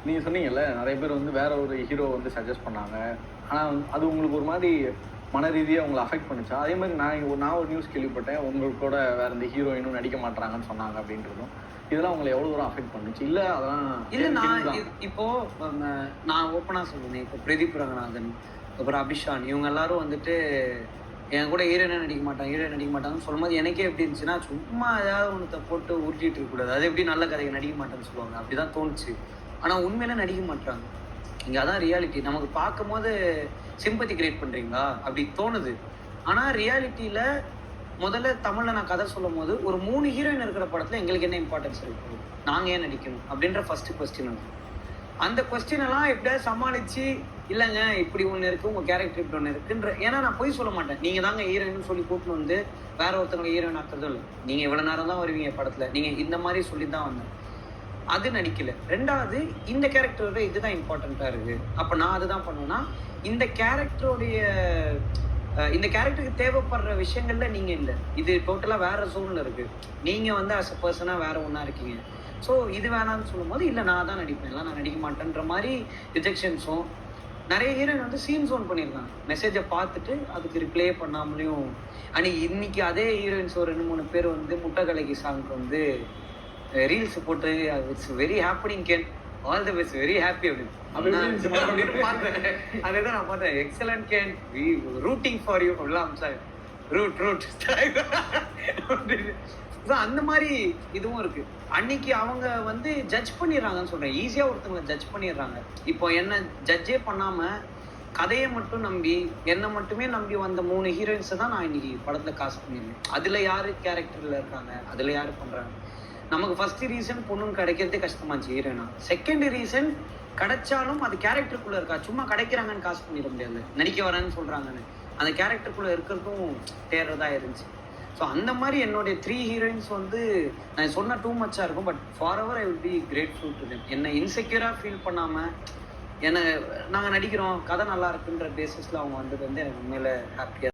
நீங்கள் சொன்னீங்கல்ல நிறைய பேர் வந்து வேற ஒரு ஹீரோ வந்து சஜஸ்ட் பண்ணாங்க. ஆனால் அது உங்களுக்கு ஒரு மாதிரி மன ரீதியாக உங்களை அஃபெக்ட் பண்ணுச்சா? அதே மாதிரி நான் ஒரு நியூஸ் கேள்விப்பட்டேன், உங்களுக்கு கூட வேற இந்த ஹீரோயினும் நடிக்க மாட்டாங்கன்னு சொன்னாங்க அப்படின்றதும். இதெல்லாம் உங்களை எவ்வளோ தூரம் அஃபெக்ட் பண்ணுச்சு? இல்லை அதெல்லாம் இல்லை, நான் இப்போ நான் ஓப்பனாக சொல்லுவேன். இப்போ பிரதீப் ரங்கநாதன், அப்புறம் அபிஷான், இவங்க எல்லாரும் வந்துட்டு என் கூட ஹீரோயினாக நடிக்க மாட்டாங்கன்னு சொல்லும்போது எனக்கே எப்படி இருந்துச்சுன்னா, சும்மா ஏதாவது ஒன்றத்தை போட்டு உருட்டிட்டு இருக்கக்கூடாது. அது எப்படி நல்ல கதைக்கு நடிக்க மாட்டேன்னு சொல்லுவாங்க, அப்படிதான் தோணுச்சு. ஆனால் உண்மையில நடிக்க மாட்டாங்க. இங்கே அதான் ரியாலிட்டி. நமக்கு பார்க்கும் போது சிம்பத்தி கிரியேட் பண்ணுறீங்களா அப்படி தோணுது. ஆனால் ரியாலிட்டியில் முதல்ல தமிழில் நான் கதை சொல்லும் போது ஒரு 3 ஹீரோயின் இருக்கிற படத்தில் எங்களுக்கு என்ன இம்பார்ட்டன்ஸ் இருக்குது, நாங்கள் ஏன் நடிக்கணும் அப்படின்ற ஃபஸ்ட்டு கொஸ்டின் வந்து அந்த கொஸ்டினெல்லாம் எப்படியாவது சமாளித்து இல்லைங்க இப்படி ஒன்று இருக்குது, உங்கள் கேரக்டர் இப்படி ஒன்று இருக்குன்ற. ஏன்னா நான் போய் சொல்ல மாட்டேன், நீங்கள் தாங்க ஹீரோயின்னு சொல்லி கூட்டின்னு வந்து வேற ஒருத்தவங்க ஹீரோயின் ஆக்குறதும் இல்லை. நீங்கள் இவ்வளோ நேரம் தான் வருவீங்க படத்தில், நீங்கள் இந்த மாதிரி சொல்லி தான் வந்தேன், அது நடிக்கலை. ரெண்டாவது, இந்த கேரக்டரோட இதுதான் இம்பார்ட்டண்ட்டாக இருக்குது, அப்போ நான் அதுதான் பண்ணுவேன்னா இந்த கேரக்டருக்கு தேவைப்படுற விஷயங்கள்ல நீங்கள் இல்லை, இது டோட்டலாக வேற ஜோனில் இருக்குது, நீங்கள் வந்து அஸ் அ பர்சனாக வேற ஒன்றா இருக்கீங்க. ஸோ இது வேணான்னு சொல்லும்போது இல்லை நான் தான் நடிப்பேன், இல்லை நான் நடிக்க மாட்டேன்ற மாதிரி ரிஜெக்ஷன்ஸும் நிறைய ஹீரோயின் வந்து சீன் ஜோன் பண்ணியிருக்காங்க. மெசேஜை பார்த்துட்டு அதுக்கு ரிப்ளே பண்ணாமலையும். அன்னைக்கு இன்னைக்கு அதே ஹீரோயின்ஸ் ஒரு 2-3 பேர் வந்து முட்டை கலக்கி சாங்க்கு வந்து ரீல்ஸ் போட்டு it's very happening can all the best very happy அப்படின்னு பார்த்தேன். அதுதான் நான் பார்த்தேன், excellent can we rooting for you அப்படிலாம் சார் ரூட் ஸோ அந்த மாதிரி இதுவும் இருக்கு. அன்னைக்கு அவங்க வந்து ஜட்ஜ் பண்ணிடுறாங்கன்னு சொல்றேன், ஈஸியாக ஒருத்தவங்களை ஜட்ஜ் பண்ணிடுறாங்க. இப்போ என்ன ஜட்ஜே பண்ணாம கதையை மட்டும் நம்பி என்னை மட்டுமே நம்பி வந்த 3 ஹீரோயின்ஸை தான் நான் இன்னைக்கு படத்தில் காசு பண்ணியிருந்தேன். அதில் யார் கேரக்டரில் இருக்காங்க, அதில் யார் பண்ணுறாங்க. நமக்கு ஃபர்ஸ்ட் ரீசன் பொண்ணுன்னு கிடைக்கிறதே கஷ்டமாச்சு ஹீரோயினா. செகண்ட் ரீசன் கிடைச்சாலும் அது கேரக்டருக்குள்ளே இருக்கா, சும்மா கிடைக்கிறாங்கன்னு காசு பண்ணிட முடியாது, நடிக்க வரேன்னு சொல்கிறாங்கன்னு அந்த கேரக்டருக்குள்ளே இருக்கிறதும் தேர்றதா இருந்துச்சு. ஸோ அந்த மாதிரி என்னுடைய 3 ஹீரோயின்ஸ் வந்து நான் சொன்ன டூ மச்சாக இருக்கும். But for ever I will be grateful to them. என்னை இன்செக்யூராக ஃபீல் பண்ணாமல் நாங்கள் நடிக்கிறோம் கதை நல்லா இருக்குன்ற பேசிஸில் அவங்க வந்தது வந்து எனக்கு உண்மையில ஹாப்பியாக